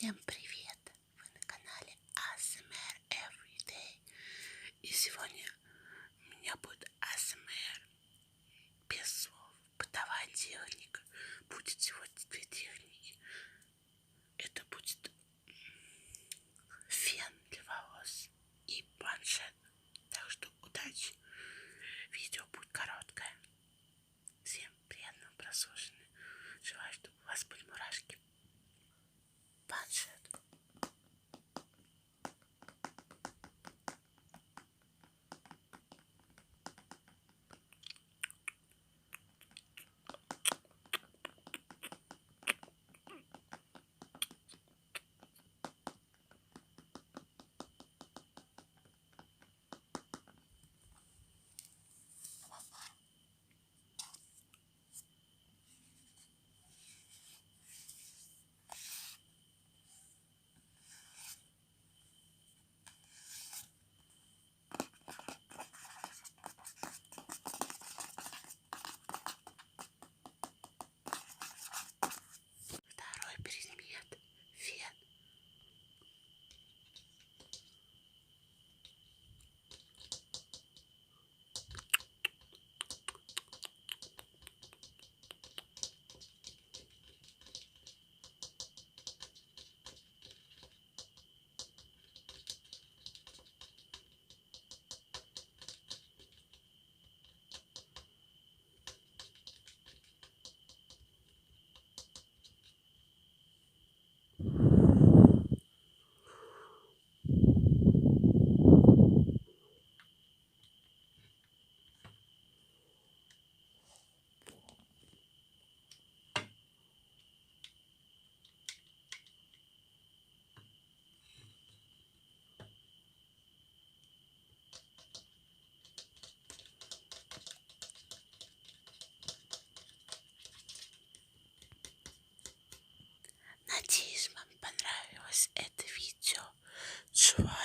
Всем привет! Вы на канале ASMR Everyday. И сегодня у меня будет ASMR без слов. Бытовая техника. Будет сегодня две техники. Это будет фен для волос и планшет. Так что удачи! Видео будет короткое. Всем приятного прослушивания. Желаю, чтобы у вас были мурашки. Планшет. Второй предмет – фен. Надеюсь, вам понравилось это видео. Желаю